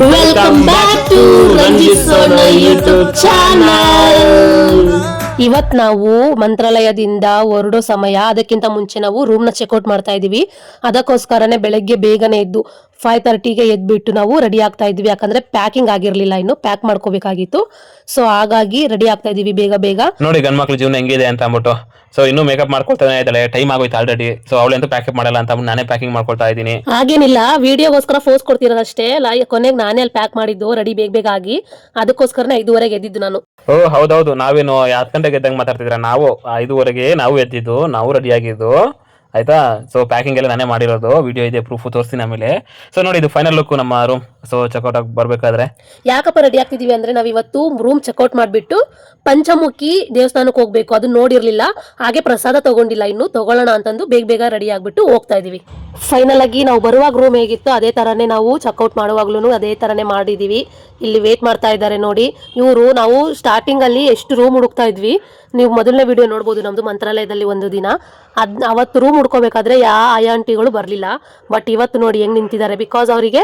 Welcome back to Ranjit Sona YouTube channel. ಇವತ್ ನಾವು ಮಂತ್ರಾಲಯದಿಂದ ಹೊರಡೋ ಸಮಯ, ಅದಕ್ಕಿಂತ ಮುಂಚೆ ನಾವು ರೂಮ್ ನ ಚೆಕ್ಔಟ್ ಮಾಡ್ತಾ ಇದೀವಿ. ಅದಕ್ಕೋಸ್ಕರನೇ ಬೆಳಗ್ಗೆ ಬೇಗನೆ ಎದ್ದು 5:30ಗೆ ಎದ್ಬಿಟ್ಟು ನಾವು ರೆಡಿ ಆಗ್ತಾ ಇದ್ವಿ. ಯಾಕಂದ್ರೆ ಪ್ಯಾಕಿಂಗ್ ಆಗಿರ್ಲಿಲ್ಲ, ಇನ್ನು ಪ್ಯಾಕ್ ಮಾಡ್ಕೋಬೇಕಾಗಿತ್ತು. ಸೊ ಹಾಗಾಗಿ ರೆಡಿ ಆಗ್ತಾ ಇದೀವಿ ಬೇಗ ಬೇಗ. ನೋಡಿ ಗಂಡ್ ಮಕ್ಳು ಜೀವನ ಹೆಂಗಿದೆ ಅಂತ ಅಂದ್ಬಿಟ್ಟು. ಸೊ ಇನ್ನು ಮೇಕಪ್ ಮಾಡ್ಕೊಳ್ತಾನೆ ಇದ್ದಾಳೆ, ಟೈಮ್ ಆಗೋಯ್ತು ಆಲ್ರೆಡಿ. ಸೊ ಅವಳೆಂತೂ ಪ್ಯಾಕಪ್ ಮಾಡಲ್ಲ ಅಂತ ನಾನೇ ಪ್ಯಾಕಿಂಗ್ ಮಾಡ್ಕೊಳ್ತಾ ಇದ್ದೀನಿ. ಹಾಗೇನಿಲ್ಲ, ವಿಡಿಯೋಗೋಸ್ಕರ ಫೋರ್ಸ್ ಕೊಡ್ತಿರೋದಷ್ಟೇ. ಕೊನೆಗೆ ನಾನೇ ಅಲ್ಲಿ ಪ್ಯಾಕ್ ಮಾಡಿದ್ದು ರೆಡಿ ಬೇಗ ಬೇಗ ಆಗಿ. ಅದಕ್ಕೋಸ್ಕರನೇ 5:30ಗೆ ಎದ್ದಿದ್ದು ನಾನು. ಓ ಹೌದೌದು, ನಾವೇನು 10 ಗಂಟೆಗೆ ಎದ್ದಂಗೆ ಮಾತಾಡ್ತಿದ್ರ? ನಾವು 5:30ಗೆ ನಾವು ಎದ್ದಿದ್ದು, ನಾವು ರೆಡಿ ಆಗಿದ್ದು ಆಯ್ತಾ. ಸೊ ಪ್ಯಾಕಿಂಗ್ ಎಲ್ಲ ನಾನೇ ಮಾಡಿರೋದು, ವಿಡಿಯೋ ಇದೆ, ಪ್ರೂಫ್ ತೋರಿಸ್ತೀನಿ ಆಮೇಲೆ. ಸೊ ನೋಡಿ ಇದು ಫೈನಲ್ ಲುಕ್ ನಮ್ಮ ರೂಮ್. ಸೊ ಚೆಕ್ಔಟ್ ಆಗಿ ಬರ್ಬೇಕಾದ್ರೆ ಯಾಕಪ್ಪ ರೆಡಿ ಆಗ್ತಿದೀವಿ ಅಂದ್ರೆ, ನಾವ್ ಇವತ್ತು ರೂಮ್ ಚೆಕ್ಔಟ್ ಮಾಡ್ಬಿಟ್ಟು ಪಂಚಮುಖಿ ದೇವಸ್ಥಾನಕ್ಕೆ ಹೋಗ್ಬೇಕು. ಅದು ನೋಡಿರ್ಲಿಲ್ಲ, ಹಾಗೆ ಪ್ರಸಾದ ತಗೊಂಡಿಲ್ಲ, ಇನ್ನು ತಗೊಳ್ಳೋಣ ಅಂತಂದು ಬೇಗ ಬೇಗ ರೆಡಿ ಆಗ್ಬಿಟ್ಟು ಹೋಗ್ತಾ ಇದೀವಿ. ಫೈನಲ್ ಆಗಿ ನಾವು ಬರುವಾಗ ರೂಮ್ ಹೇಗಿತ್ತು ಅದೇ ತರನೇ ನಾವು ಚೆಕ್ಔಟ್ ಮಾಡುವಾಗ್ಲೂ ಅದೇ ತರನೇ ಮಾಡಿದೀವಿ. ಇಲ್ಲಿ ವೇಟ್ ಮಾಡ್ತಾ ಇದ್ದಾರೆ ನೋಡಿ ಇವರು. ನಾವು ಸ್ಟಾರ್ಟಿಂಗ್ ಅಲ್ಲಿ ಎಷ್ಟು ರೂಮ್ ಹುಡುಕ್ತಾ ಇದ್ವಿ, ನೀವು ಮೊದಲನೇ ವಿಡಿಯೋ ನೋಡ್ಬೋದು ನಮ್ದು ಮಂತ್ರಾಲಯದಲ್ಲಿ ಒಂದು ದಿನ. ಅವತ್ತು ರೂಮ್ ಹುಡ್ಕೋಬೇಕಾದ್ರೆ ಆಂಟಿಗಳು ಬರಲಿಲ್ಲ. ಬಟ್ ಇವತ್ತು ನೋಡಿ ಹೆಂಗ್ ನಿಂತಿದ್ದಾರೆ, ಬಿಕಾಸ್ ಅವರಿಗೆ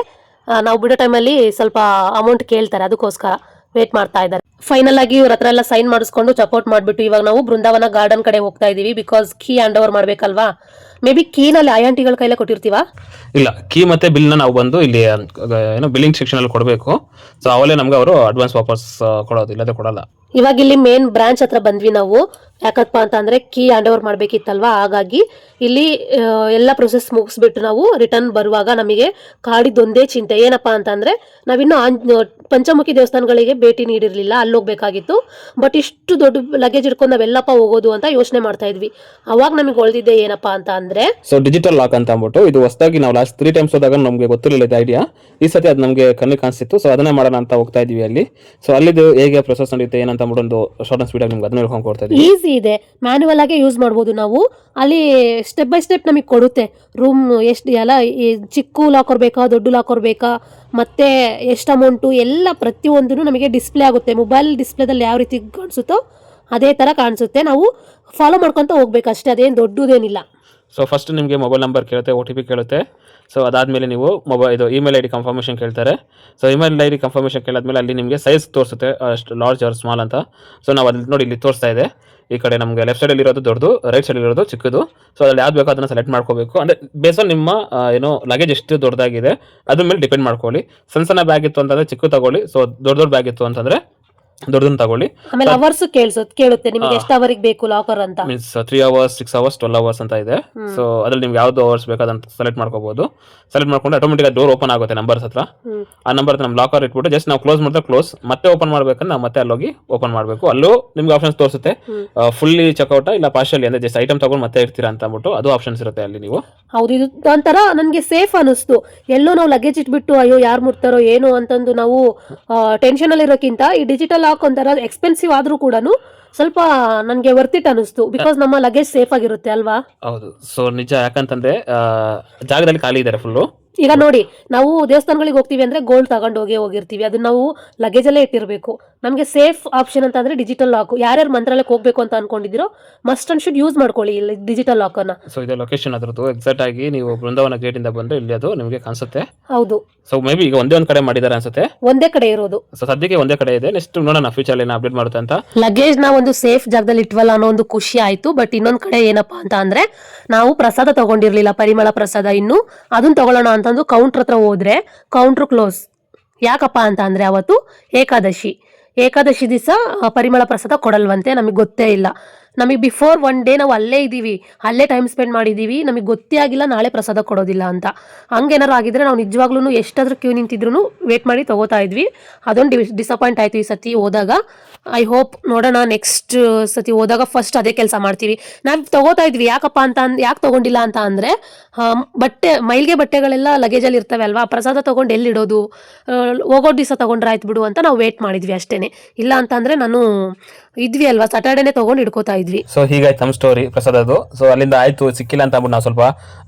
ನಾವು ಬಿಡೋ ಟೈಮಲ್ಲಿ ಸ್ವಲ್ಪ ಅಮೌಂಟ್ ಕೇಳ್ತಾರೆ, ಅದಕ್ಕೋಸ್ಕರ ವೇಟ್ ಮಾಡ್ತಾ ಇದ್ದಾರೆ. ಫೈನಲ್ ಆಗಿ ಇವ್ರ ಹತ್ರ ಎಲ್ಲ ಸೈನ್ ಮಾಡಿಸ್ಕೊಂಡು ಚೆಕ್ಔಟ್ ಮಾಡ್ಬಿಟ್ಟು ಇವಾಗ ನಾವು ಬೃಂದಾವನ ಗಾರ್ಡನ್ ಕಡೆ ಹೋಗ್ತಾ ಇದೀವಿ. ಬಿಕಾಸ್ ಕೀ ಹ್ಯಾಂಡ್ ಓವರ್ ಮಾಡ್ಬೇಕಲ್ವಾ. ಮೇ ಬಿ ಕೀನಲ್ಲಿ ಆಂಟಿಗಳ ಕೈಲೇ ಕೊಟ್ಟಿರ್ತೀವಾ? ಇಲ್ಲ, ಕೀ ಮತ್ತೆ ಬಿಲ್ ನ ನಾವು ಬಂದು ಇಲ್ಲಿ ಏನೋ ಬಿಲ್ಲಿಂಗ್ ಸೆಕ್ಷನ್ ಅಲ್ಲಿ ಕೊಡಬೇಕು. ಸೊ ಅವಲೇ ನಮ್ಗೆ ಅವರು ಅಡ್ವಾನ್ಸ್ ವಾಪಸ್ ಕೊಡೋದು, ಇಲ್ಲದೆ ಕೊಡಲ್ಲ. ಇವಾಗ ಇಲ್ಲಿ ಮೇನ್ ಬ್ರಾಂಚ್ ಹತ್ರ ಬಂದ್ವಿ ನಾವು. ಯಾಕಪ್ಪ ಅಂತ ಅಂದ್ರೆ ಕೀ ಹ್ಯಾಂಡ್ ಓವರ್ ಮಾಡ್ಬೇಕಿತ್ತಲ್ವಾ, ಹಾಗಾಗಿ ಇಲ್ಲಿ ಎಲ್ಲ ಪ್ರೊಸೆಸ್ ಮುಗಿಸ್ಬಿಟ್ಟು ನಾವು ರಿಟರ್ನ್ ಬರುವಾಗ ನಮಗೆ ಕಾಡಿದೊಂದೇ ಚಿಂತೆ. ಏನಪ್ಪಾ ಅಂತಂದ್ರೆ ನಾವಿನ್ನು ಪಂಚಮುಖಿ ದೇವಸ್ಥಾನಗಳಿಗೆ ಭೇಟಿ ನೀಡಿರ್ಲಿಲ್ಲ, ಅಲ್ಲಿ ಹೋಗ್ಬೇಕಾಗಿತ್ತು. ಬಟ್ ಇಷ್ಟು ದೊಡ್ಡ ಲಗೇಜ್ ಇಟ್ಕೊಂಡು ನಾವೆಲ್ಲಪ್ಪ ಹೋಗೋದು ಅಂತ ಯೋಚನೆ ಮಾಡ್ತಾ ಇದ್ವಿ. ಅವಾಗ ನಮಗೆ ಹೊಳ್ದಿದ್ದೆ ಏನಪ್ಪಾ ಅಂತ ಅಂದ್ರೆ, ಸೊ ಡಿಜಿಟಲ್ ಲಾಕ್ ಅಂತ ಅಂದ್ಬಿಟ್ಟು ಇದು ಹೊಸದಾಗಿ ನಾವು ಲಾಸ್ಟ್ 3 times ಹೋದಾಗ ನಮಗೆ ಗೊತ್ತಿರಲಿಲ್ಲ ಇದು ಐಡಿಯಾ. ಈ ಸತಿ ಅದು ನಮಗೆ ಕಣ್ಣಿಗೆ ಕಾಣಿಸ್ತಿತ್ತು. ಸೊ ಅದನ್ನೇ ಮಾಡೋಣ ಅಂತ ಹೋಗ್ತಾ ಇದೀವಿ ಅಲ್ಲಿ. ಸೊ ಅಲ್ಲಿದ್ದು ಹೇಗೆ ಪ್ರೊಸೆಸ್ ನಡೆಯುತ್ತೆ ಏನಂತ ಒಂದು ಶಾರ್ಟ್ ಅಂಡ್ ಸ್ವೀಟ್ ಆಗಿ ನಿಮ್ಗೆ ಅದನ್ನ ಹೇಳ್ಕೊಂಡು ಕೊಡ್ತಾ ಇದೀವಿ. ಈಸಿ ಇದೆ, ಮ್ಯಾನ್ಯುವಲ್ ಆಗಿ ಯೂಸ್ ಮಾಡ್ಬೋದು ನಾವು. ಅಲ್ಲಿ ಸ್ಟೆಪ್ ಬೈ ಸ್ಟೆಪ್ ನಮಗೆ ಕೊಡುತ್ತೆ ರೂಮ್ ಎಷ್ಟು ಎಲ್ಲ, ಚಿಕ್ಕ ಲಾಕರ್ ಬೇಕಾ, ದೊಡ್ಡ ಲಾಕರ್ ಬೇಕಾ, ಮತ್ತೆ ಎಷ್ಟು ಅಮೌಂಟು ಎಲ್ಲ ಪ್ರತಿಯೊಂದೂ ನಮಗೆ ಡಿಸ್ಪ್ಲೇ ಆಗುತ್ತೆ. ಮೊಬೈಲ್ ಡಿಸ್ಪ್ಲೇದಲ್ಲಿ ಯಾವ ರೀತಿ ಕಾಣಿಸುತ್ತೋ ಅದೇ ಥರ ಕಾಣಿಸುತ್ತೆ. ನಾವು ಫಾಲೋ ಮಾಡ್ಕೊತ ಹೋಗ್ಬೇಕು ಅಷ್ಟೇ, ಅದೇನು ದೊಡ್ಡದೇನಿಲ್ಲ. ಸೊ ಫಸ್ಟ್ ನಿಮಗೆ ಮೊಬೈಲ್ ನಂಬರ್ ಕೇಳುತ್ತೆ, OTP ಕೇಳುತ್ತೆ. ಸೊ ಅದಾದಮೇಲೆ ನೀವು ಇಮೇಲ್ ID ಕನ್ಫರ್ಮೇಷನ್ ಕೇಳ್ತಾರೆ. ಸೊ ಇಮೇಲ್ ID ಕನ್ಫರ್ಮೇಷನ್ ಕೇಳಿದ್ಮೇಲೆ ಅಲ್ಲಿ ನಿಮಗೆ ಸೈಜ್ ತೋರಿಸುತ್ತೆ, ಅಷ್ಟು ಲಾರ್ಜ್ ಆರ್ ಸ್ಮಾಲ್ ಅಂತ. ಸೊ ನಾವು ಅಲ್ಲಿ ನೋಡಿ ಇಲ್ಲಿ ತೋರಿಸ್ತಾ ಇದೆ. ಈ ಕಡೆ ನಮಗೆ ಲೆಫ್ಟ್ ಸೈಡಲ್ಲಿ ಇರೋದು ದೊಡ್ಡದು, ರೈಟ್ ಸೈಡಲ್ಲಿ ಇರೋದು ಚಿಕ್ಕದು. ಸೊ ಅಲ್ಲಿ ಯಾವ್ದು ಬೇಕೋ ಅದನ್ನು ಸೆಲೆಕ್ಟ್ ಮಾಡ್ಕೋಬೇಕು. ಅಂದರೆ ಬೇಸ್ ಆನ್ ನಿಮ್ಮ ಲಗೇಜ್ ಎಷ್ಟು ದೊಡ್ಡದಾಗಿದೆ ಅದ್ರ ಮೇಲೆ ಡಿಪೆಂಡ್ ಮಾಡ್ಕೊಳ್ಳಿ. ಸಣ್ಣ ಬ್ಯಾಗ್ ಇತ್ತು ಅಂತಂದರೆ ಚಿಕ್ಕ ತಗೊಳ್ಳಿ. ಸೊ ದೊಡ್ಡ ಬ್ಯಾಗ್ ಇತ್ತು ಅಂತಂದರೆ ದೊಡ್ಡದನ್ನ ತಗೊಳ್ಳಿ. ಆಮೇಲೆ ಅವರ್ಸ್ ಕೇಳುತ್ತೆ ನಿಮಗೆ ಎಷ್ಟು ಅವರಿಗೆ ಬೇಕು ಲಾಕರ್ ಅಂತ. ಮೀನ್ಸ್ 3 hours, 6 hours, 12 hours ಅಂತ ಇದೆ. ಸೊ ಅದ್ರಲ್ಲಿ ನಿಮ್ಗೆ ಯಾವ್ದು ಅವರ್ಸ್ ಬೇಕಾದಂತ ಸೆಲೆಕ್ಟ್ ಮಾಡ್ಕೋಬಹುದು. ಸೆಲೆಕ್ಟ್ ಮಾಡ್ಕೊಂಡು ಆಟೋಮೆಟಿಕ್ ಡೋರ್ ಓಪನ್ ಆಗುತ್ತೆ ನಂಬರ್ಸ್ ಹತ್ರ. ಆ ನಂಬರ್ ನಮ್ಮ ಲಾಕರ್ ಇಟ್ಬಿಟ್ಟು ಜಸ್ಟ್ ನಾವು ಕ್ಲೋಸ್ ಮಾಡಿದ್ರೆ ಕ್ಲೋಸ್, ಮತ್ತೆ ಓಪನ್ ಮಾಡ್ಬೇಕಂದ್ರೆ ನಾವು ಮತ್ತೆ ಅಲ್ಲೋಗಿ ಓಪನ್ ಮಾಡಬೇಕು. ಅಲ್ಲೂ ನಿಮ್ಗೆ ಆಪ್ಷನ್ಸ್ ತೋರಿಸುತ್ತೆ, ಫುಲ್ಲಿ ಚೆಕ್ಔಟ್ ಇಲ್ಲ ಪಾರ್ಷಿಯಲಿ, ಅಂದ್ರೆ ಜಸ್ಟ್ ಐಟಮ್ ತಗೊಂಡು ಮತ್ತೆ ಇರ್ತೀರಾ ಅಂತ ಅಂದ್ಬಿಟ್ಟು ಅದು ಆಪ್ಷನ್ಸ್ ಇರುತ್ತೆ ಅಲ್ಲಿ. ನೀವು ಹೌದು, ಇದು ಒಂಥರ ನನಗೆ ಸೇಫ್ ಅನಿಸ್ತು. ಎಲ್ಲೋ ನಾವು ಲಗೇಜ್ ಇಟ್ಬಿಟ್ಟು ಅಯ್ಯೋ ಯಾರು ಮುಟ್ತಾರೋ ಏನು ಅಂತಂದು ನಾವು ಟೆನ್ಷನ್ ಅಲ್ಲಿ ಇರೋಕ್ಕಿಂತ ಈ ಡಿಜಿಟಲ್ ಲಾಕ್ ಒಂಥರ ಎಕ್ಸ್ಪೆನ್ಸಿವ್ ಆದ್ರೂ ಕೂಡ ಸ್ವಲ್ಪ ನನಗೆ ವರ್ತ್ ಇಟ್ ಅನಿಸ್ತು. ಬಿಕಾಸ್ ನಮ್ಮ ಲಗೇಜ್ ಸೇಫ್ ಆಗಿರುತ್ತೆ ಅಲ್ವಾ. ಹೌದು, ಸೊ ನಿಜ. ಯಾಕಂತಂದ್ರೆ ಜಾಗದಲ್ಲಿ ಖಾಲಿ ಇದ್ದಾರೆ ಫುಲ್ಲು. ಈಗ ನೋಡಿ, ನಾವು ದೇವಸ್ಥಾನಗಳಿಗೆ ಹೋಗ್ತೀವಿ ಅಂದ್ರೆ ಗೋಲ್ಡ್ ತಗೊಂಡು ಹೋಗಿರ್ತೀವಿ, ಅದನ್ನ ನಾವು ಲಗೇಜ್ ಅಲ್ಲೇ ಇಟ್ಟಿರಬೇಕು. ನಮಗೆ ಸೇಫ್ ಆಪ್ಷನ್ ಅಂತ ಅಂದ್ರೆ ಡಿಜಿಟಲ್ ಲಾಕ್. ಯಾರ್ಯಾರು ಮಂತ್ರಾಲಯಕ್ಕೆ ಹೋಗ್ಬೇಕು ಅಂತ ಅನ್ಕೊಂಡಿದ್ದೀರೋ ಮಸ್ಟ್ ಅಂಡ್ ಶುಡ್ ಯೂಸ್ ಮಾಡ್ಕೊಳ್ಳಿ ಡಿಜಿಟಲ್ ಲಾಕ್ ಅನ್ನ. ಸೊ ಇದು ಲೊಕೇಶನ್ ಅದ್ರದ್ದು ಎಕ್ಸಾಕ್ಟ್ ಆಗಿ ನೀವು ಬೃಂದಾವನ ಗೇಟ್ ಇಂದ ಬಂದ್ರೆ ಇಲ್ಲಿ ಅದು ನಿಮಗೆ ಕಾಣಿಸುತ್ತೆ. ಹೌದು, ಸೊ ಮೇ ಬಿ ಈಗ ಒಂದೇ ಒಂದು ಕಡೆ ಮಾಡಿದ್ದಾರೆ ಅನ್ಸುತ್ತೆ, ಒಂದೇ ಕಡೆ ಇರೋದು. ಸೊ ಸದ್ಯಕ್ಕೆ ಒಂದೇ ಕಡೆ ಇದೆ. ನೆಕ್ಸ್ಟ್ ನೋಡೋಣ ಫ್ಯೂಚರ್ ಏನು ಅಪ್ಡೇಟ್ ಮಾಡುತ್ತೆ ಅಂತ. ಲಗೇಜ್ ನ ಒಂದು ಸೇಫ್ ಜಾಗದಲ್ಲಿ ಇಟ್ವಲ್ಲ ಅನ್ನೋ ಒಂದು ಖುಷಿ ಆಯ್ತು. ಬಟ್ ಇನ್ನೊಂದ್ ಕಡೆ ಏನಪ್ಪಾ ಅಂತ ಅಂದ್ರೆ, ನಾವು ಪ್ರಸಾದ ತಗೊಂಡಿರ್ಲಿಲ್ಲ, ಪರಿಮಳ ಪ್ರಸಾದ. ಇನ್ನು ಅದನ್ನ ತಗೊಳ್ಳೋಣ ಅಂತಂದು ಕೌಂಟರ್ ಹತ್ರ ಹೋದ್ರೆ ಕೌಂಟರ್ ಕ್ಲೋಸ್. ಯಾಕಪ್ಪ ಅಂತ ಅಂದ್ರೆ ಅವತ್ತು ಏಕಾದಶಿ ದಿವಸ ಪರಿಮಳ ಪ್ರಸಾದ ಕೊಡಲ್ವಂತೆ. ನಮಗೆ ಗೊತ್ತೇ ಇಲ್ಲ. ನಮಗೆ ಬಿಫೋರ್ 1 day ನಾವು ಅಲ್ಲೇ ಇದ್ದೀವಿ, ಅಲ್ಲೇ ಟೈಮ್ ಸ್ಪೆಂಡ್ ಮಾಡಿದ್ದೀವಿ. ನಮಗೆ ಗೊತ್ತೇ ಆಗಿಲ್ಲ ನಾಳೆ ಪ್ರಸಾದ ಕೊಡೋದಿಲ್ಲ ಅಂತ. ಹಂಗೇನಾರು ಆಗಿದ್ರೆ ನಾವು ನಿಜವಾಗ್ಲೂ ಎಷ್ಟಾದ್ರೂ ಕ್ಯೂ ನಿಂತಿದ್ರು ವೇಟ್ ಮಾಡಿ ತಗೋತಾ ಇದ್ವಿ. ಅದೊಂದು ಡಿಸಪಾಯಿಂಟ್ ಆಯ್ತು ಈ ಸತಿ ಹೋದಾಗ. ಐ ಹೋಪ್ ನೋಡೋಣ ನೆಕ್ಸ್ಟ್ ಸತಿ ಹೋದಾಗ ಫಸ್ಟ್ ಅದೇ ಕೆಲಸ ಮಾಡ್ತೀವಿ. ನಾವು ತಗೋತಾ ಇದ್ವಿ. ಯಾಕಪ್ಪ ಅಂತ ಯಾಕೆ ತಗೊಂಡಿಲ್ಲ ಅಂತ ಅಂದ್ರೆ, ಮೈಲ್ಗೆ ಬಟ್ಟೆಗಳೆಲ್ಲ ಲಗೇಜಲ್ಲಿ ಇರ್ತವೆ ಅಲ್ವಾ, ಪ್ರಸಾದ ತಗೊಂಡು ಎಲ್ಲಿಡೋದು, ಹೋಗೋ ದಿವಸ ತಗೊಂಡ್ರೆ ಆಯ್ತು ಬಿಡು ಅಂತ ನಾವು ವೇಟ್ ಮಾಡಿದ್ವಿ ಅಷ್ಟೇನೆ. ಇಲ್ಲ ಅಂತಂದ್ರೆ ನಾನು ಇದ್ವಿ ಅಲ್ವಾ, ಸ್ಯಾಟರ್ಡೇನೆ ತಗೊಂಡು ಇಡ್ಕೋತಾ ಇದ್ವಿ. ಸೊ ಹೀಗಾಯ್ತು ನಮ್ಮ ಸ್ಟೋರಿ ಪ್ರಸಾದದ್ದು. ಸೊ ಅಲ್ಲಿಂದ ಆಯ್ತು ಸಿಕ್ಕಿಲ್ಲ ಅಂತ ಅಂದ್ಬಿಟ್ಟು ನಾವು ಸ್ವಲ್ಪ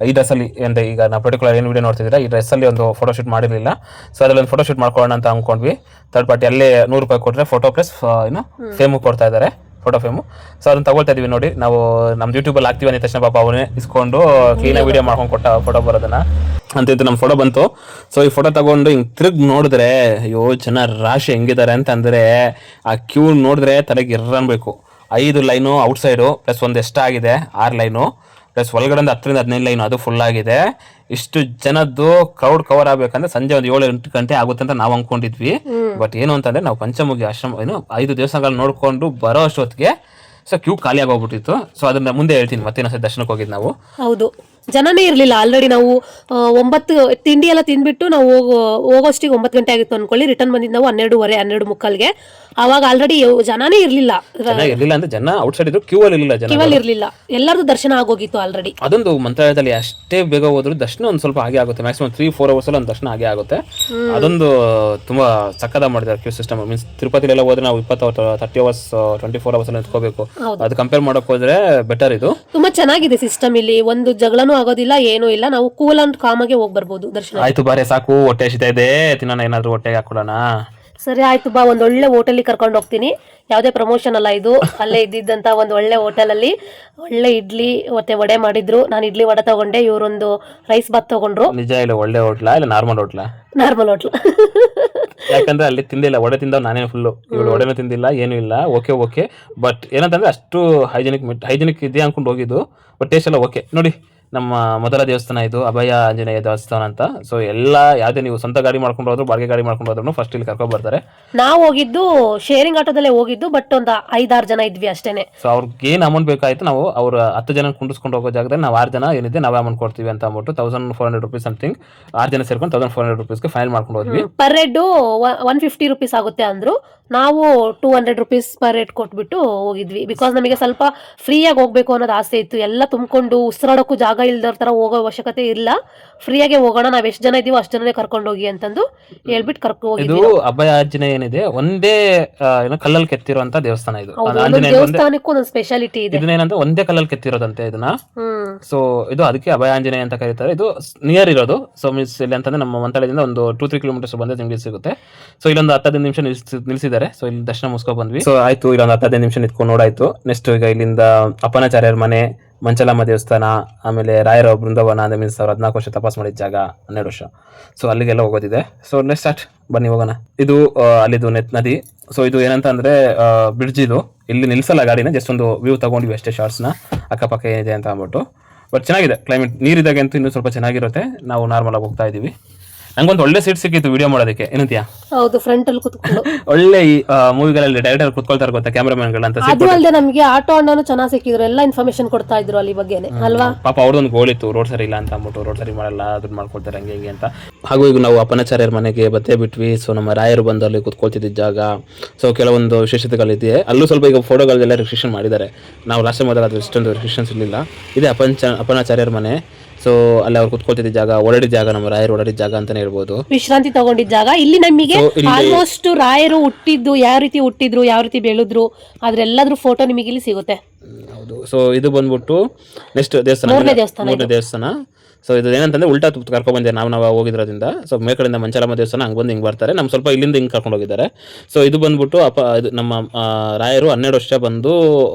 ಈ ಡ್ರೆಸ್ ಅಲ್ಲಿ ಅಂದ್ರೆ ಈಗ ನಾವು ಪರ್ಟಿಕ್ಯುಲರ್ ಏನು ವಿಡಿಯೋ ನೋಡ್ತಿದ್ರೆ ಈ ಡ್ರೆಸ್ ಅಲ್ಲಿ ಒಂದು ಫೋಟೋ ಶೂಟ್ ಮಾಡಿರಲಿಲ್ಲ. ಸೊ ಅದ್ರಲ್ಲಿ ಒಂದು ಫೋಟೋ ಶೂಟ್ ಮಾಡ್ಕೊಳ್ಳೋಣ ಅಂತ ಅನ್ಕೊಂಡ್ವಿ. ಥರ್ಡ್ ಪಾರ್ಟಿ ಅಲ್ಲೇ 100 ರೂಪಾಯಿ ಕೊಟ್ರೆ ಫೋಟೋ ಪ್ಲಸ್ ಫ್ರೇಮ್ ಕೊಡ್ತಾ ಇದ್ದಾರೆ. Photo frame. ಸೊ ಅದನ್ನ ತಗೊಳ್ತಾ ಇದೀವಿ ನೋಡಿ. ನಾವು ನಮ್ಮ ಯೂಟ್ಯೂಬಲ್ಲಿ ಹಾಕ್ತೀವಿ ಅಂದ ತಕ್ಷಣ ಪಾಪ ಅವನೇ ಇಸ್ಕೊಂಡು ಕ್ಲೀನಾಗಿ ವೀಡಿಯೋ ಮಾಡ್ಕೊಂಡು ಕೊಟ್ಟ ಫೋಟೋ ಬರೋದನ್ನ ಅಂತ ನಮ್ಮ ಫೋಟೋ ಬಂತು. ಸೊ ಈ ಫೋಟೋ ತಗೊಂಡು ಹಿಂಗೆ ತಿರುಗಿ ನೋಡಿದ್ರೆ ಅಯ್ಯೋ ಜನ ರಾಶಿ ಹೆಂಗಿದ್ದಾರೆ ಅಂತಂದರೆ ಆ ಕ್ಯೂ ನೋಡಿದ್ರೆ ತಲೆಗೆ ಇರಬೇಕು. 5 ಲೈನು ಔಟ್ಸೈಡು ಪ್ಲಸ್ ಒಂದು ಎಷ್ಟಾಗಿದೆ 6 ಲೈನು ಪ್ಲಸ್ ಒಳಗಡೆ 10-15 ಲೈನು ಅದು ಫುಲ್ ಆಗಿದೆ. ಇಷ್ಟು ಜನದ್ದು ಕ್ರೌಡ್ ಕವರ್ ಆಗಬೇಕಂದ್ರೆ ಸಂಜೆ ಒಂದು 7-8 ಗಂಟೆ ಆಗುತ್ತೆ ಅಂತ ನಾವು ಅಂದ್ಕೊಂಡಿದ್ವಿ. ಬಟ್ ಏನು ಅಂತಂದರೆ ನಾವು ಪಂಚಮುಖಿ ಆಶ್ರಮ 5 ದೇವಸ್ಥಾನಗಳು ನೋಡಿಕೊಂಡು ಬರೋ ಅಷ್ಟೊತ್ತಿಗೆ ಸೊ ಕ್ಯೂ ಖಾಲಿ ಆಗೋಗ್ಬಿಟ್ಟಿತ್ತು. ಸೊ ಅದನ್ನ ಮುಂದೆ ಹೇಳ್ತೀನಿ ಮತ್ತೆ ಇನ್ನೊಂದ್ಸತಿ ದರ್ಶನಕ್ಕೆ ಹೋಗಿದ್ದು ನಾವು. ಹೌದು, ಜನನೇ ಇರಲಿಲ್ಲ. ಆಲ್ರೆಡಿ ನಾವು 9 ತಿಂಡಿ ಎಲ್ಲ ತಿಂದ್ಬಿಟ್ಟು ನಾವು ಹೋಗೋಷ್ಟಿಗೆ 9 ಗಂಟೆ ಆಗಿತ್ತು ಅನ್ಕೊಳ್ಳಿ. ರಿಟರ್ನ್ ಬಂದಿದ್ದು ನಾವು 12:30-12:45ಗೆ. ಅವಾಗ ಆಲ್ರೆಡಿ ಜನನೇ ಇರಲಿಲ್ಲ. ಅಂದ್ರೆ ಜನ ಔಟ್ಸೈಡ್ ಇದ್ರು, ಕ್ಯೂ ಅಲ್ಲಿ ಇರಲಿಲ್ಲ, ಜನ ಇರಲಿಲ್ಲ. ಎಲ್ಲರದು ದರ್ಶನ ಆಗೋಗಿತ್ತು ಆಲ್ರೆಡಿ. ಅದೊಂದು ಮಂತ್ರಾಲಯದಲ್ಲಿ ಅಷ್ಟೇ ಬೇಗ ಹೋದ್ರು ದರ್ಶನ ಒಂದು ಸ್ವಲ್ಪ ಹಾಗೆ ಆಗುತ್ತೆ. ಮ್ಯಾಕ್ಸಿಮಮ್ 3-4 ಅವರ್ಸ್ ಅಲ್ಲಿ ಒಂದು ದರ್ಶನ ಹಾಗೆ ಆಗುತ್ತೆ. ಅದೊಂದು ತುಂಬಾ ಸಕ್ಕದ ಮಾಡಿದ್ದಾರೆ ಕ್ಯೂ ಸಿಸ್ಟಮ್. ಮೀನ್ಸ್ ತಿರುಪತಿಲೆಲ್ಲ ಹೋದ್ರೆ ನಾವು 30 ಅವರ್ಸ್ 24 ಅವರ್ಸ್ ಅಲ್ಲಿ ನಿಂತ್ಕೋಬೇಕು. ಅದು ಕಂಪೇರ್ ಮಾಡಕ್ ಹೋದ್ರೆ ಬೆಟರ್. ಇದು ತುಂಬಾ ಚೆನ್ನಾಗಿದೆ ಸಿಸ್ಟಮ್. ಇಲ್ಲಿ ಒಂದು ಜಗಳನೂ ಆಗೋದಿಲ್ಲ, ಏನೂ ಇಲ್ಲ. ನಾವು ಕೂಲ್ ಅಂಡ್ ಕಾಮಾಗೆ ಹೋಗಿ ಬರ್ಬೋದು ದರ್ಶನ. ಆಯ್ತು ಬಾರೆ ಸಾಕು, ಹೊಟ್ಟೆ ಹಸಿತಾ ಇದೆ, ತಿನ್ನೋಣ ಏನಾದ್ರು ಹೊಟ್ಟೆಗೆ ಹಾಕೊಳ್ಳೋಣ. ಸರಿ ಆಯ್ತು ಬಾ, ಒಂದ್ ಒಳ್ಳೆ ಹೋಟೆಲ್ ಕರ್ಕೊಂಡು ಹೋಗ್ತೀನಿ. ಯಾವುದೇ ಪ್ರಮೋಷನ್ ಅಲ್ಲ ಇದು, ಅಲ್ಲೇ ಇದ್ದಿದ್ದಂತ ಒಂದು ಒಳ್ಳೆ ಹೋಟೆಲ್ ಅಲ್ಲಿ ಒಳ್ಳೆ ಇಡ್ಲಿ ಮತ್ತೆ ವಡೆ ಮಾಡಿದ್ರು. ನಾನು ಇಡ್ಲಿ ವಡೆ ತಗೊಂಡೆ, ಇವರೊಂದು ರೈಸ್ ಬಾತ್ ತಗೊಂಡ್ರು. ನಿಜ ಇಲ್ಲ ಒಳ್ಳೆ ಹೋಟ್ಲಾ ಇಲ್ಲ ನಾರ್ಮಲ್ ಹೋಟ್ಲಾ? Normal hotel. ಯಾಕಂದ್ರೆ ಅಲ್ಲಿ ತಿಂದಿಲ್ಲ, ವಡೆ ತಿಂದವ್ ನಾನೇನು ಫುಲ್ಲು. ಇವಳು ವಡೆನೂ ತಿಂದಿಲ್ಲ, ಏನೂ ಇಲ್ಲ. ಓಕೆ ಬಟ್ ಏನಂತಂದ್ರೆ ಅಷ್ಟು ಹೈಜಿನಿಕ್ ಇದೆ ಅನ್ಕೊಂಡು ಹೋಗಿದ್ದು. ಬಟ್ ಟೇಸ್ಟ್ ಎಲ್ಲ ಓಕೆ. ನೋಡಿ ನಮ್ಮ ಮೊದಲ ದೇವಸ್ಥಾನ ಇದು, ಅಭಯ ಆಂಜನೇಯ ದೇವಸ್ಥಾನ ಅಂತ. ಸೊ ಎಲ್ಲ ಯಾವುದೇ ನೀವು ಸ್ವಂತ ಗಾಡಿ ಮಾಡ್ಕೊಂಡು ಹೋದ್ರು, ಬಾಡಿಗೆ ಗಾಡಿ ಮಾಡ್ಕೊಂಡು ಹೋದ್ರು ಫಸ್ಟ್ ಇಲ್ಲಿ ಕರ್ಕೊಂಡು ಬರ್ತಾರೆ. ನಾವು ಹೋಗಿದ್ದು ಶೇರಿಂಗ್ ಆಟೋದಲ್ಲೇ ಹೋಗಿದ್ದು, ಬಟ್ ಒಂದು 5-6 ಜನ ಇದ್ವಿ ಅಷ್ಟೇನೆ. ಸೊ ಅವ್ರಿಗೆ ಏನು ಅಮೌಂಟ್ ಬೇಕಾಯ್ತು, ನಾವು ಅವ್ರ 10 ಜನ ಕುಂಡಿಸ್ಕೊಂಡು ಹೋಗೋ ಜಾಗದಲ್ಲಿ ನಾವು 6 ಜನ ಏನಿದೆ ನಾವೇ ಅಮೌಂಟ್ ಕೊಡ್ತೀವಿ ಅಂತ ಅಂದ್ಬಿಟ್ಟು 1400 rupees ಸಮಥಿಂಗ್ 6 ಜನ ಸೇರ್ಕೊಂಡು 1400 rupeesಗೆ ಫೈನಲ್ ಮಾಡ್ಕೊಂಡು ಹೋದ್ವಿ. ಪರ್ ಹೆಡ್ 150 rupees ಆಗುತ್ತೆ ಅಂದ್ರು. ನಾವು 200 rupees ಪರ್ ಹೆಡ್ ಕೊಟ್ಬಿಟ್ಟು ಹೋಗಿದ್ವಿ. ಬಿಕಾಸ್ ನಮಗೆ ಸ್ವಲ್ಪ ಫ್ರೀಯಾಗಿ ಹೋಗ್ಬೇಕು ಅನ್ನೋದು ಆಸೆ ಇತ್ತು. ಎಲ್ಲ ತುಂಬಿಕೊಂಡು ಉಸಿರಾಡೋಕ್ಕೂ ಜಾಗ ಇಲ್ದರ ತರ ಹೋಗೋ ಅವಶ್ಯಕತೆ ಇಲ್ಲ. ಫ್ರೀಯಾಗಿ ಹೋಗೋಣ, ನಾವ್ ಎಷ್ಟು ಜನ ಇದೀವೋ ಅಷ್ಟು ಜನನೇ ಕರ್ಕೊಂಡು ಹೋಗಿ ಅಂತಂದು ಹೇಳ್ಬಿಟ್ಟು ಕರ್ಕೊಂಡು ಹೋಗಿದ್ವಿ. ಇದು ಅಭಯ ಆಂಜನೇಯ ಏನಿದೆ ಒಂದೇ ಕಲ್ಲಲ್ಲಿ ಕೆತ್ತಿರುವಂತ ದೇವಸ್ಥಾನ. ಇದು ದೇವಸ್ಥಾನಕ್ಕೂ ಒಂದು ಸ್ಪೆಷಾಲಿಟಿ ಇದೆ. ಇದನ್ನೇನಂದ್ರೆ ಒಂದೇ ಕಲ್ಲಲ್ಲಿ ಕೆತ್ತಿರೋದಂತೆ ಇದನ್ನ. ಸೊ ಇದು ಅದಕ್ಕೆ ಅಭಯ ಆಂಜನೇಯ ಅಂತ ಕರೀತಾರೆ. ಇದು ನಿಯರ್ ಇರೋದು. ಸೊ ಮೀನ್ಸ್ ಇಲ್ಲಿ ಅಂತಂದ್ರೆ ನಮ್ಮ ಮಂತ್ರಾಲಯದಿಂದ ಒಂದು 2-3 ಕಿಲೋಮೀಟರ್ಸ್ ಬಂದ್ರೆ ನಿಮ್ಗೆ ಸಿಗುತ್ತೆ. ಸೊ ಇಲ್ಲೊಂದು 10-15 ನಿಮಿಷ ನಿಲ್ಸಿದ್ದಾರೆ. ಸೊ ಇಲ್ಲಿ ದರ್ಶನ ಮುಗಿಸ್ಕೊಂಡು ಬಂದ್ವಿ. ಸೊ ಆಯ್ತು, ಇಲ್ಲೊಂದು 10-15 ನಿಮಿಷ ನಿಂತ್ಕೊಂಡು ನೋಡಾಯ್ತು. ನೆಕ್ಸ್ಟ್ ಈಗ ಇಲ್ಲಿಂದ ಅಪ್ಪನಾಚಾರ್ಯರ ಮನೆ, ಮಂಚಲಮ್ಮ ದೇವಸ್ಥಾನ, ಆಮೇಲೆ ರಾಯರ ಬೃಂದಾವನ, ಅಂದ್ರೆ ಮೀನ್ಸ್ ಅವ್ರು 14 ವರ್ಷ ತಪಾಸ್ ಮಾಡಿದ ಜಾಗ, 12 ವರ್ಷ. ಸೊ ಅಲ್ಲಿಗೆಲ್ಲ ಹೋಗೋದಿದೆ. ಸೊ ನೆಕ್ಸ್ಟ್ ಸ್ಟಾರ್ಟ್, ಬನ್ನಿ ಹೋಗೋಣ. ಇದು ಅಲ್ಲಿದು ನದಿ. ಸೊ ಇದು ಏನಂತ ಅಂದ್ರೆ ಬ್ರಿಡ್ಜ್. ಇದು ಇಲ್ಲಿ ನಿಲ್ಸಲ್ಲ ಗಾಡಿನ, ಜಸ್ಟ್ ಒಂದು ವ್ಯೂ ತಗೊಂಡ್ವಿ ಅಷ್ಟೇ, ಶಾರ್ಟ್ಸ್ನ ಅಕ್ಕಪಕ್ಕ ಏನಿದೆ ಅಂತ ಅಂದ್ಬಿಟ್ಟು. ಬಟ್ ಚೆನ್ನಾಗಿದೆ ಕ್ಲೈಮೇಟ್. ನೀರಿದಾಗ ಅಂತೂ ಇನ್ನೂ ಸ್ವಲ್ಪ ಚೆನ್ನಾಗಿರುತ್ತೆ. ನಾವು ನಾರ್ಮಲ್ ಆಗಿ ಹೋಗ್ತಾ ಇದೀವಿ. ನಂಗೊಂದು ಒಳ್ಳೆ ಸೀಟ್ ಸಿಕ್ಕಿತ್ತು ವಿಡಿಯೋ ಮಾಡೋದಕ್ಕೆ. ಏನಂತೀಯ? ಹೌದು, ಫ್ರಂಟ್ ಅಲ್ಲಿ ಕುತ್ಕೊಂಡು ಒಳ್ಳೆ ಈ ಮೂವಿಗಳಲ್ಲಿ ಡೈರೆಕ್ಟರ್ ಕುತ್ಕೊಳ್ತಾರೆ ಗೊತ್ತಾ, ಕ್ಯಾಮ್ರಾಮನ್ ಗಳಂತ. ಅದು ಅಲ್ಲದೆ ನಮಗೆ ಆಟೋ ಅಣ್ಣನು ಚೆನ್ನಾಗಿ ಸಿಕ್ಕಿದ್ರು, ಎಲ್ಲ ಇನ್ಫಾರ್ಮೇಶನ್ ಕೊಡ್ತಾ ಇದ್ರು ಅಲ್ಲಿ ಬಗ್ಗೆನೆ ಅಲ್ವಾ. ಪಾಪ ಅವ್ರದೊಂದು ಗೋಲ್ ಇತ್ತು, ರೋಡ್ ಸರಿ ಇಲ್ಲ ಅಂತ ಅಂದ್ಬಿಟ್ಟು, ರೋಡ್ ಸರಿ ಮಾಡಲ್ಲ ಅದನ್ನ ಮಾಡ್ಕೊಳ್ತಾರೆ ಹಂಗೆ ಹಿಂಗೆ ಅಂತ. ಹಾಗೂ ಈಗ ನಾವು ಅಪ್ಪನಾಚಾರ್ಯರ ಮನೆಗೆ ಬತ್ತೆ ಬಿಟ್ವಿ. ಸೊ ನಮ್ಮ ರಾಯರು ಬಂದು ಅಲ್ಲಿ ಕುತ್ಕೊಳ್ತಿದ್ದ ಜಾಗ. ಸೊ ಕೆಲವೊಂದು ವಿಶೇಷತೆಗಳಿದೆ ಅಲ್ಲೂ. ಸ್ವಲ್ಪ ಈಗ ಫೋಟೋಗಳೆಲ್ಲ ರಿಸ್ಟ್ರಿಕ್ಷನ್ ಮಾಡಿದ್ದಾರೆ. ನಾವು ಲಾಸ್ಟ್ ಟೈಮ್ ಹೋದಾಗ ಅದು ಇಷ್ಟೊಂದು ರಿಸ್ಟ್ರಿಕ್ಷನ್ಸ್ ಇರಲಿಲ್ಲ. ಇದೆ ಅಪ್ಪನಾಚಾರ್ಯರ ಮನೆ. ಸೊ ಅಲ್ಲಿ ಅವ್ರು ಕುತ್ಕೊಳ್ತಿದ್ದ ಜಾಗ, ಓಡಾಡಿದ ಜಾಗ, ನಮ್ಮ ರಾಯರು ಓಡಾಡಿದ ಜಾಗ ಅಂತಾನೆ ಹೇಳ್ಬೋದು. ವಿಶ್ರಾಂತಿ ತಗೊಂಡಿದ್ದ ಜಾಗ. ಇಲ್ಲಿ ನಮಗೆ ಆಲ್ಮೋಸ್ಟ್ ರಾಯರು ಹುಟ್ಟಿದ್ದು, ಯಾವ ರೀತಿ ಹುಟ್ಟಿದ್ರು, ಯಾವ ರೀತಿ ಬೆಳೆದ್ರು, ಅದ್ರೆಲ್ಲದ್ರ ಫೋಟೋ ನಿಮಗೆ ಇಲ್ಲಿ ಸಿಗುತ್ತೆ. ಹೌದು. ಸೊ ಇದು ಬಂದ್ಬಿಟ್ಟು ನೆಕ್ಸ್ಟ್ ದೇವಸ್ಥಾನ, ಮೂರನೇ ದೇವಸ್ಥಾನ. ಸೊ ಇದು ಏನಂತಂದ್ರೆ ಉಲ್ಟಾ ಕರ್ಕೊಂಡು ಬಂದಿದ್ದಾರೆ ನಾವು ಹೋಗಿದ್ರಿಂದ. ಸೊ ಮೇಲ್ಕಡೆಯಿಂದ ಮಂಚಲಮ್ಮ ದೇವಸ್ಥಾನ ಹಂಗೆ ಬಂದು ಹಿಂಗೆ ಬರ್ತಾರೆ. ನಮ್ಮ ಸ್ವಲ್ಪ ಇಲ್ಲಿಂದ ಹಿಂಗೆ ಕರ್ಕೊಂಡು ಹೋಗಿದ್ದಾರೆ. ಸೊ ಇದು ಬಂದ್ಬಿಟ್ಟು ಇದು ನಮ್ಮ ರಾಯರು 12 ವರ್ಷ ಬಂದು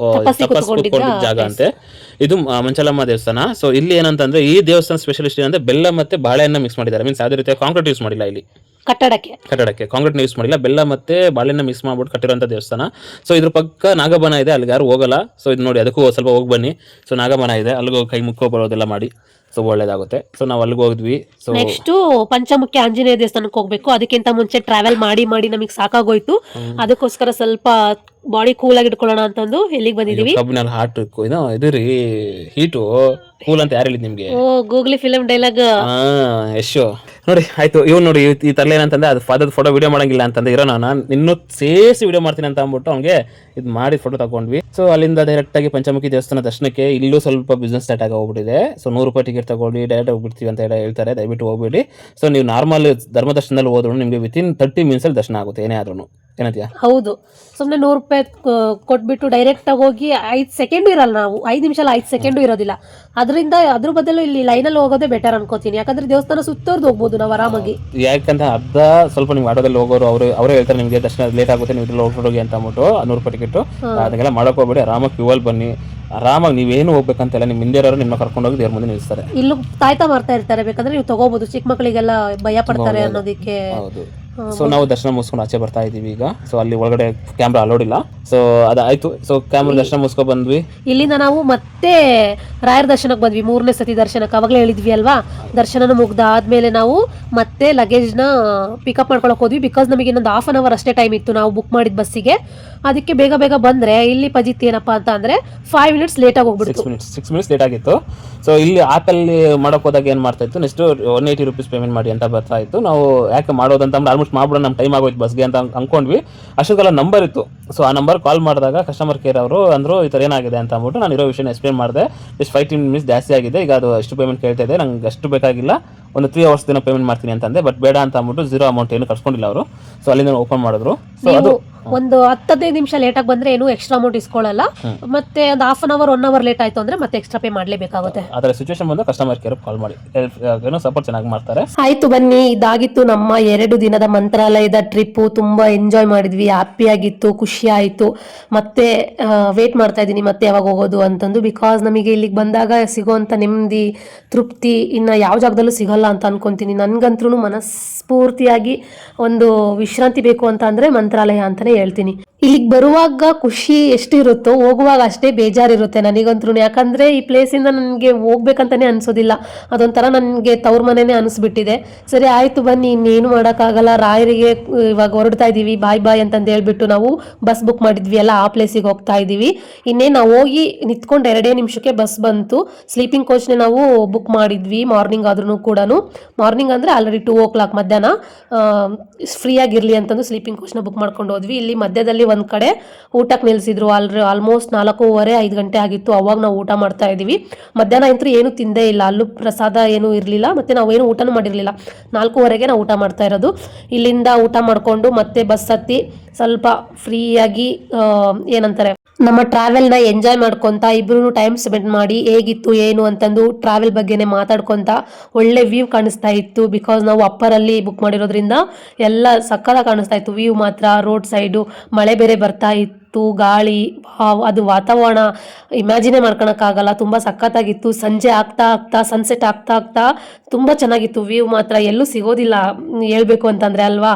ತಪಸ್ ಕೂತ್ಕೊಂಡಿದ್ದ ಜಾಗ ಅಂತೆ. ಇದು ಮಂಚಲಮ್ಮ ದೇವಸ್ಥಾನ. ಸೊ ಇಲ್ಲಿ ಏನಂತಂದ್ರೆ ಈ ದೇವಸ್ಥಾನ ಸ್ಪೆಷಲಿಸ್ಟ್ ಏನಂದ್ರೆ ಬೆಲ್ಲ ಮತ್ತೆ ಬಾಳೆಹಣ್ಣ ಮಿಕ್ಸ್ ಮಾಡಿದ್ದಾರೆ. ಮೀನ್ಸ್ ಯಾವುದೇ ರೀತಿಯ ಕಾಂಕ್ರೀಟ್ ಯೂಸ್ ಮಾಡಿಲ್ಲ ಇಲ್ಲಿ ಕಟ್ಟಡಕ್ಕೆ ಕಾಂಕ್ರೀಟ್ ಯೂಸ್ ಮಾಡಿಲ್ಲ. ಬೆಲ್ಲ ಮತ್ತೆ ಬಾಳೆಹಣ್ಣ ಮಿಕ್ಸ್ ಮಾಡ್ಬಿಟ್ಟು ಕಟ್ಟಿರೋಂಥ ದೇವಸ್ಥಾನ. ಸೊ ಇದ್ರ ಪಕ್ಕ ನಾಗಬನ ಇದೆ, ಅಲ್ಲಿಗೆ ಯಾರು ಹೋಗಲ್ಲ. ಸೊ ಇದು ನೋಡಿ, ಅದಕ್ಕೂ ಸ್ವಲ್ಪ ಹೋಗಿ ಬನ್ನಿ. ಸೊ ನಾಗಬನ ಇದೆ, ಅಲ್ಲಿಗೂ ಕೈ ಮುಕ್ಕೋ ಬರೋದೆಲ್ಲ ಮಾಡಿ. ಸೊ ಒಳ್ಳೇದಾಗುತ್ತೆ. ಸೊ ನಾವು ಅಲ್ಲಿಗೆ ಹೋಗಿದ್ವಿ. ಸೊ ನೆಕ್ಸ್ಟ್ ಪಂಚಮುಖಿ ಆಂಜನೇಯ ದೇವಸ್ಥಾನಕ್ಕೆ ಹೋಗ್ಬೇಕು. ಅದಕ್ಕಿಂತ ಮುಂಚೆ ಟ್ರಾವೆಲ್ ಮಾಡಿ ನಮಗೆ ಸಾಕಾಗೋಯ್ತು. ಅದಕ್ಕೋಸ್ಕರ ಸ್ವಲ್ಪ ಬಾಡಿ ಕೂಲ್ ಆಗಿ ಇಟ್ಕೊಳ್ಳೋಣ ಅಂತಂದು ಎಲ್ಲಿಗೆ ಬಂದಿದೀವಿ. ಕಬ್ಬಿನಲ್ಲಿ ಹಾಟ್ ಇದು ರೀ ಹೀಟು ಕೂಲ್ ಅಂತ ಯಾರು ಹೇಳಿದ್ ನಿಮ್ಗೆ? Googly film dialogue. ಯಶೋ ನೋಡಿ. ಆಯ್ತು, ಇವ್ ನೋಡಿ ಈ ತರ ಏನಂತಂದ್ರೆ ಅದು ಫೋಟೋ ವಿಡಿಯೋ ಮಾಡಂಗಿಲ್ಲ ಅಂತಂದ್ರೆ ಇರೋ ನಾನು ಇನ್ನೂ ಸೇರಿಸಿ ವಿಡಿಯೋ ಮಾಡ್ತೀನಿ ಅಂತ ಅಂದ್ಬಿಟ್ಟು ಅವ್ನಿಗೆ ಇದು ಮಾಡಿ ಫೋಟೋ ತಗೊಂಡ್ವಿ. ಸೊ ಅಲ್ಲಿಂದ ಡೈರೆಕ್ಟ್ ಆಗಿ ಪಂಚಮುಖಿ ದೇವಸ್ಥಾನ ದರ್ಶನಕ್ಕೆ. ಇಲ್ಲೂ ಸ್ವಲ್ಪ ಬಿಸ್ನೆಸ್ ಸ್ಟಾರ್ಟ್ ಆಗಿ ಹೋಗ್ಬಿಟ್ಟಿದೆ. ಸೊ 100 ರೂಪಾಯಿ ಟಿಕೆಟ್ ತಗೊಳ್ಳಿ, ಡೈರೆಕ್ಟ್ ಹೋಗ್ಬಿಡ್ತೀವಿ ಅಂತ ಹೇಳ್ತಾರೆ. ದಯವಿಟ್ಟು ಹೋಗ್ಬಿಡಿ. ಸೊ ನೀವು ನಾರ್ಮಲ್ ಧರ್ಮದರ್ಶನದಲ್ಲಿ ಹೋದ್ರು ನಿಮಗೆ ವಿತಿನ್ 30 minutes ಅಲ್ಲಿ ದರ್ಶನ ಆಗುತ್ತೆ ಏನೇ ಆದ್ರೂ. ಏನಂತೀಯ? ಹೌದು, ಸುಮ್ಮನೆ 100 ರೂಪಾಯಿ ಕೊಟ್ಬಿಟ್ಟು ಡೈರೆಕ್ಟಾಗಿ ಹೋಗಿ 5 ಸೆಕೆಂಡು ಇರಲ್ಲ, ನಾವು 5 ನಿಮಿಷ ಅಲ್ಲ 5 ಸೆಕೆಂಡು ಇರೋದಿಲ್ಲ. ಅದರಿಂದ ಅದ್ರ ಬದಲು ಇಲ್ಲಿ ಲೈನಲ್ಲಿ ಹೋಗೋದೇ ಬೆಟರ್ ಅನ್ಕೋತೀನಿ. ಯಾಕಂದ್ರೆ ದೇವಸ್ಥಾನ ಸುತ್ತೋರ್ದು ಹೋಗ್ಬೋದು ನಾವು ಆರಾಮಾಗಿ. ಯಾಕಂತ ಅರ್ಧ ಸ್ವಲ್ಪ ನೀವು ಆಟೋದಲ್ಲಿ ಹೋಗೋರು ಅವರೇ ಹೇಳ್ತಾರೆ ನಿಮಗೆ ದರ್ಶನ ಲೇಟ್ ಆಗುತ್ತೆ, ನೀವು ಇದ್ರಲ್ಲಿ ಹೋಗಿ ಅಂತ ಅಂದ್ಬಿಟ್ಟು 100 ರೂಪಾಯಿ ಟಿಕೆಟ್ ಅದನ್ನೆಲ್ಲ ಮಾಡಕ್ ಹೋಗ್ಬೇಡಿ. ಆರಾಮಾಗಿ ಕ್ಯೂವಲ್ಲಿ ಬನ್ನಿ, ಆರಾಮಾಗಿ ನೀವೇನು ಹೋಗ್ಬೇಕಂತೆಲ್ಲ ನಿಮ್ಮ ಹಿಂದೆ ಇರೋರು ನಿಮ್ಮ ಕರ್ಕೊಂಡೋಗಿ ದೇವ್ರ ಮುಂದೆ ನಿಲ್ಲಿಸ್ತಾರೆ. ಇಲ್ಲೂ ತಾಯ್ತಾ ಮಾಡ್ತಾ ಇರ್ತಾರೆ, ಬೇಕಾದ್ರೆ ನೀವು ತಗೋಬಹುದು. ಚಿಕ್ಕ ಮಕ್ಕಳಿಗೆಲ್ಲ ಭಯ ಪಡ್ತಾರೆ ಅನ್ನೋದಕ್ಕೆ. ಹೌದು. ಸೊ ನಾವು ದರ್ಶನ ಮುಗಿಸ್ಕೊಂಡು ಆಚೆ ಬರ್ತಾ ಇದೀವಿ ಈಗ. ಸೊ ಅಲ್ಲಿ ಒಳಗಡೆ ಕ್ಯಾಮ್ರಾ ಅಲೋಡ್ ಇಲ್ಲ. ಸೊ ಅದಾಯ್ತು. ಸೊ ಕ್ಯಾಮ್ರಾ ದರ್ಶನ ಮುಗಿಸ್ಕೊಂಡು ಬಂದ್ವಿ. ಇಲ್ಲಿಂದ ನಾವು ಮತ್ತೆ ರಾಯರ ದರ್ಶನಕ್ಕೆ ಬಂದ್ವಿ, 3ನೇ ಸತಿ ದರ್ಶನಕ್ಕೆ. ಅವಾಗಲೇ ಹೇಳಿದ್ವಿ ಅಲ್ವಾ, ದರ್ಶನ ಮುಗ್ದಾದ್ಮೇಲೆ ನಾವು ಮತ್ತೆ ಲಗೇಜ್ನ ಪಿಕಪ್ ಮಾಡ್ಕೊಳಕ್ ಹೋದ್ವಿ. ಬಿಕಾಸ್ ನಮಗೆ ಇನ್ನೊಂದು 1/2 ಅವರ್ ಅಷ್ಟೇ ಟೈಮ್ ಇತ್ತು ನಾವು ಬುಕ್ ಮಾಡಿದ ಬಸ್ಸಿಗೆ. ಅದಕ್ಕೆ ಬೇಗ ಬೇಗ ಬಂದ್ರೆ ಇಲ್ಲಿ ಪಜಿತ್ ಏನಪ್ಪಾ ಅಂತ ಅಂದ್ರೆ 5 ಮಿನಿಟ್ಸ್ ಲೇಟ್ ಆಗಿ ಹೋಗ್ಬಿಡ್ತು. 6 ಮಿನಿಟ್ಸ್ ಲೇಟ್ ಆಗಿತ್ತು. ಸೊ ಇಲ್ಲಿ ಆಪಲ್ಲಿ ಮಾಡಕ್ ಹೋದಾಗ ಏನ್ ಮಾಡ್ತಾ ಇತ್ತು, ನೆಕ್ಸ್ಟ್ 180 ರೂಪೀಸ್ ಪೇಮೆಂಟ್ ಮಾಡಿ ಅಂತ ಬರ್ತಾ ಇತ್ತು. ನಾವು ಯಾಕೆ ಮಾಡೋದಂತ ಆಲ್ಮೋಸ್ಟ್ ಮಾಡ್ಬಿಡೋಣ, ನಮ್ಮ ಟೈಮ್ ಆಗೋಯ್ತು ಬಸ್ಗೆ ಅಂತ ಅನ್ಕೊಂಡ್ವಿ. ಅಷ್ಟೊಂದೆಲ್ಲ ನಂಬರ್ ಇತ್ತು. ಸೊ ಆ ನಂಬರ್ ಕಾಲ್ ಮಾಡಿದಾಗ ಕಸ್ಟಮರ್ ಕೇರ್ ಅವರು ಅಂದ್ರು ಈ ಥರ ಏನಾಗಿದೆ ಅಂತ ಅಂದ್ಬಿಟ್ಟು ನಾನು ಇರೋ ವಿಷಯನ ಎಕ್ಸ್ಪ್ಲೇನ್ ಮಾಡಿದೆ. ಎಷ್ಟು 5 ಮಿನಿಟ್ಸ್ ಜಾಸ್ತಿ ಆಗಿದೆ, ಈಗ ಅದು ಎಷ್ಟು ಪೇಮೆಂಟ್ ಕೇಳ್ತಾ ಇದೆ, ನಂಗೆ ಅಷ್ಟು ಬೇಕಾಗಿಲ್ಲ, ಒಂದು 3 ಅವರ್ಸ್ ದಿನ ಪೇಮೆಂಟ್ ಮಾಡ್ತೀನಿ ಅಂತಂದೆ. ಬಟ್ ಬೇಡ ಅಂತ ಅಂದ್ಬಿಟ್ಟು 0 ಅಮೌಂಟ್ ಏನು ಕಳ್ಸ್ಕೊಂಡಿಲ್ಲ ಅವರು. ಸೊ ಅಲ್ಲಿಂದ ಓಪನ್ ಮಾಡಿದ್ರು. ಸೊ ಅದು ಒಂದು 10-15 ನಿಮಿಷ ಲೇಟಾಗಿ ಬಂದ್ರೆ ಏನು ಎಕ್ಸ್ಟ್ರಾ ಅಮೌಂಟ್ ಇಸ್ಕೊಳ್ಳಲ್ಲ. ಮತ್ತೆ ಒಂದು 1/2 ಅವರ್ 1 ಅವರ್ ಲೇಟ್ ಆಯ್ತು ಅಂದ್ರೆ ಮತ್ತೆ ಎಕ್ಸ್ಟ್ರಾ ಪೇ ಮಾಡ್ಲೇಬೇಕಾಗುತ್ತೆ. ಅದರ ಸಿಚುವೇಶನ್ ಬಂದು ಕಸ್ಟಮರ್ ಕೇರ್ ಕಾಲ್ ಮಾಡಿ ಸಪೋರ್ಟ್ ಚೆನ್ನಾಗಿ ಮಾಡ್ತಾರೆ. ಆಯ್ತು ಬನ್ನಿ, ಇದಾಗಿತ್ತು ನಮ್ಮ 2 ದಿನದ ಮಂತ್ರಾಲಯದ ಟ್ರಿಪ್. ತುಂಬಾ ಎಂಜಾಯ್ ಮಾಡಿದ್ವಿ, ಹ್ಯಾಪಿ ಆಗಿತ್ತು, ಖುಷಿ ಆಯ್ತು. ಮತ್ತೆ ವೇಟ್ ಮಾಡ್ತಾ ಇದ್ದೀನಿ ಮತ್ತೆ ಯಾವಾಗ ಹೋಗೋದು ಅಂತಂದು. ಬಿಕಾಸ್ ನಮಗೆ ಇಲ್ಲಿಗೆ ಬಂದಾಗ ಸಿಗೋಂಥ ನೆಮ್ಮದಿ, ತೃಪ್ತಿ ಇನ್ನ ಯಾವ ಜಾಗದಲ್ಲೂ ಸಿಗಲ್ಲ ಅಂತ ಅನ್ಕೊಂತೀನಿ. ನನ್ಗಂತೂ ಮನಸ್ಫೂರ್ತಿಯಾಗಿ ಒಂದು ವಿಶ್ರಾಂತಿ ಬೇಕು ಅಂತ ಅಂದ್ರೆ ಮಂತ್ರಾಲಯ ಅಂತಾನೆ ಹೇಳ್ತೀನಿ. ಇಲ್ಲಿಗೆ ಬರುವಾಗ ಖುಷಿ ಎಷ್ಟು ಇರುತ್ತೋ ಹೋಗುವಾಗ ಅಷ್ಟೇ ಬೇಜಾರಿರುತ್ತೆ ನನಗಂತೂ. ಯಾಕಂದ್ರೆ ಈ ಪ್ಲೇಸಿಂದ ನನಗೆ ಹೋಗ್ಬೇಕಂತಾನೆ ಅನ್ಸೋದಿಲ್ಲ, ಅದೊಂಥರ ನನಗೆ ತವ್ರ ಮನೆನೇ ಅನಿಸ್ಬಿಟ್ಟಿದೆ. ಸರಿ ಆಯ್ತು ಬನ್ನಿ, ಇನ್ನೇನು ಮಾಡೋಕ್ಕಾಗಲ್ಲ. ರಾಯರಿಗೆ ಇವಾಗ ಹೊರಡ್ತಾ ಇದ್ದೀವಿ, ಬಾಯ್ ಬಾಯ್ ಅಂತಂದು ಹೇಳ್ಬಿಟ್ಟು ನಾವು ಬಸ್ ಬುಕ್ ಮಾಡಿದ್ವಿ ಅಲ್ಲ, ಆ ಪ್ಲೇಸಿಗೆ ಹೋಗ್ತಾ ಇದ್ದೀವಿ. ಇನ್ನೇನು ನಾವು ಹೋಗಿ ನಿಂತ್ಕೊಂಡು 2 ನಿಮಿಷಕ್ಕೆ ಬಸ್ ಬಂತು. ಸ್ಲೀಪಿಂಗ್ ಕೋಚ್ನೇ ನಾವು ಬುಕ್ ಮಾಡಿದ್ವಿ, ಮಾರ್ನಿಂಗ್ ಆದ್ರೂ ಕೂಡ. ಮಾರ್ನಿಂಗ್ ಅಂದರೆ ಆಲ್ರೆಡಿ 2 o'clock ಮಧ್ಯಾಹ್ನ ಫ್ರೀಯಾಗಿರಲಿ ಅಂತಂದು ಸ್ಲೀಪಿಂಗ್ ಕೋಚ್ನ ಬುಕ್ ಮಾಡ್ಕೊಂಡು ಹೋದ್ವಿ. ಇಲ್ಲಿ ಮಧ್ಯದಲ್ಲಿ ಒಂದು ಕಡೆ ಊಟಕ್ಕೆ ನಿಲ್ಲಿಸಿದ್ರು. ಆಲ್ಮೋಸ್ಟ್ 4:15-5 ಗಂಟೆ ಆಗಿತ್ತು. ಅವಾಗ ನಾವು ಊಟ ಮಾಡ್ತಾ ಇದ್ದೀವಿ. ಮಧ್ಯಾಹ್ನ ಅಂತೂ ಏನು ತಿಂದೇ ಇಲ್ಲ, ಅಲ್ಲೂ ಪ್ರಸಾದ ಏನೂ ಇರಲಿಲ್ಲ, ಮತ್ತು ನಾವೇನು ಊಟನೂ ಮಾಡಿರಲಿಲ್ಲ. 4:15ಗೆ ನಾವು ಊಟ ಮಾಡ್ತಾ ಇರೋದು. ಇಲ್ಲಿಂದ ಊಟ ಮಾಡಿಕೊಂಡು ಮತ್ತೆ ಬಸ್ ಹತ್ತಿ ಸ್ವಲ್ಪ ಫ್ರೀಯಾಗಿ ಏನಂತಾರೆ ನಮ್ಮ ಟ್ರಾವೆಲ್ನ ಎಂಜಾಯ್ ಮಾಡ್ಕೊತಾ ಇಬ್ರು ಟೈಮ್ ಸ್ಪೆಂಡ್ ಮಾಡಿ ಹೇಗಿತ್ತು ಏನು ಅಂತಂದು ಟ್ರಾವೆಲ್ ಬಗ್ಗೆನೇ ಮಾತಾಡ್ಕೊತ ಒಳ್ಳೆ ವ್ಯೂ ಕಾಣಿಸ್ತಾ ಇತ್ತು. ಬಿಕಾಸ್ ನಾವು ಅಪ್ಪರಲ್ಲಿ ಬುಕ್ ಮಾಡಿರೋದ್ರಿಂದ ಎಲ್ಲ ಸಕ್ಕತ್ತಾಗಿ ಕಾಣಿಸ್ತಾ ಇತ್ತು ವ್ಯೂ ಮಾತ್ರ. ರೋಡ್ ಸೈಡು ಮಳೆ ಬೇರೆ ಬರ್ತಾ ಇತ್ತು, ಗಾಳಿ, ಅದು ವಾತಾವರಣ ಇಮ್ಯಾಜಿನೇ ಮಾಡ್ಕೊಳಕ್ಕಾಗಲ್ಲ, ತುಂಬ ಸಖತ್ತಾಗಿತ್ತು. ಸಂಜೆ ಆಗ್ತಾ ಆಗ್ತಾ ಸನ್ಸೆಟ್ ಆಗ್ತಾ ಆಗ್ತಾ ತುಂಬ ಚೆನ್ನಾಗಿತ್ತು ವ್ಯೂ ಮಾತ್ರ. ಎಲ್ಲೂ ಸಿಗೋದಿಲ್ಲ ಹೇಳ್ಬೇಕು ಅಂತಂದರೆ ಅಲ್ವಾ.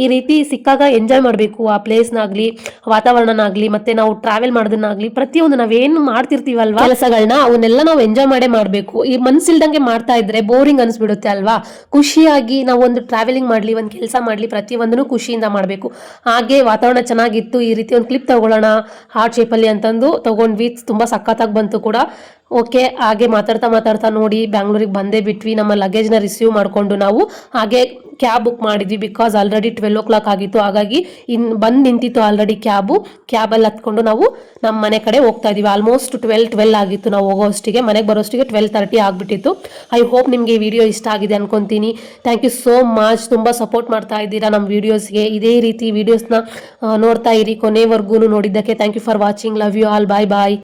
ಈ ರೀತಿ ಸಿಕ್ಕಾಗ ಎಂಜಾಯ್ ಮಾಡಬೇಕು ಆ ಪ್ಲೇಸ್ನಾಗಲಿ, ವಾತಾವರಣನಾಗಲಿ, ಮತ್ತು ನಾವು ಟ್ರಾವೆಲ್ ಮಾಡೋದನ್ನಾಗಲಿ, ಪ್ರತಿಯೊಂದು ನಾವೇನು ಮಾಡ್ತಿರ್ತೀವಲ್ವಾ ಕೆಲಸಗಳನ್ನ, ಅವನ್ನೆಲ್ಲ ನಾವು ಎಂಜಾಯ್ ಮಾಡಬೇಕು. ಈ ಮನ್ಸಿಲ್ದಂಗೆ ಮಾಡ್ತಾ ಇದ್ರೆ ಬೋರಿಂಗ್ ಅನಿಸ್ಬಿಡುತ್ತೆ ಅಲ್ವಾ. ಖುಷಿಯಾಗಿ ನಾವು ಒಂದು ಟ್ರಾವೆಲಿಂಗ್ ಮಾಡಲಿ, ಒಂದು ಕೆಲಸ ಮಾಡಲಿ, ಪ್ರತಿಯೊಂದನ್ನು ಖುಷಿಯಿಂದ ಮಾಡಬೇಕು. ಹಾಗೆ ವಾತಾವರಣ ಚೆನ್ನಾಗಿತ್ತು. ಈ ರೀತಿ ಒಂದು ಕ್ಲಿಪ್ ತಗೊಳ್ಳೋಣ ಹಾರ್ಟ್ ಶೇಪಲ್ಲಿ ಅಂತಂದು ತಗೊಂಡ್ವಿ. ತುಂಬ ಸಖತ್ತಾಗಿ ಬಂತು ಕೂಡ. ಓಕೆ, ಹಾಗೆ ಮಾತಾಡ್ತಾ ನೋಡಿ ಬ್ಯಾಂಗ್ಳೂರಿಗೆ ಬಂದೇ ಬಿಟ್ವಿ. ನಮ್ಮ ಲಗೇಜ್ನ ರಿಸೀವ್ ಮಾಡಿಕೊಂಡು ನಾವು ಹಾಗೆ ಕ್ಯಾಬ್ ಬುಕ್ ಮಾಡಿದ್ವಿ. ಬಿಕಾಸ್ ಆಲ್ರೆಡಿ 12 o'clock ಆಗಿತ್ತು. ಹಾಗಾಗಿ ಬಂದು ನಿಂತಿತ್ತು ಆಲ್ರೆಡಿ ಕ್ಯಾಬಲ್ಲಿ ಹತ್ಕೊಂಡು ನಾವು ನಮ್ಮ ಮನೆ ಕಡೆ ಹೋಗ್ತಾ ಇದೀವಿ. ಆಲ್ಮೋಸ್ಟ್ 12 ಆಗಿತ್ತು ನಾವು ಹೋಗೋಷ್ಟಿಗೆ. ಮನೆಗೆ ಬರೋಷ್ಟಿಗೆ 12:30 ಆಗಿಬಿಟ್ಟಿತ್ತು. ಐ ಹೋಪ್ ನಿಮಗೆ ಈ ವಿಡಿಯೋ ಇಷ್ಟ ಆಗಿದೆ ಅನ್ಕೊಂತೀನಿ. Thank you so much. ತುಂಬ ಸಪೋರ್ಟ್ ಮಾಡ್ತಾ ಇದ್ದೀರಾ ನಮ್ಮ ವೀಡಿಯೋಸ್ಗೆ. ಇದೇ ರೀತಿ ವೀಡಿಯೋಸ್ನ ನೋಡ್ತಾ ಇರಿ ಕೊನೆವರೆಗೂ ನೋಡಿದ್ದಕ್ಕೆ. Thank you for watching. Love you all. Bye bye.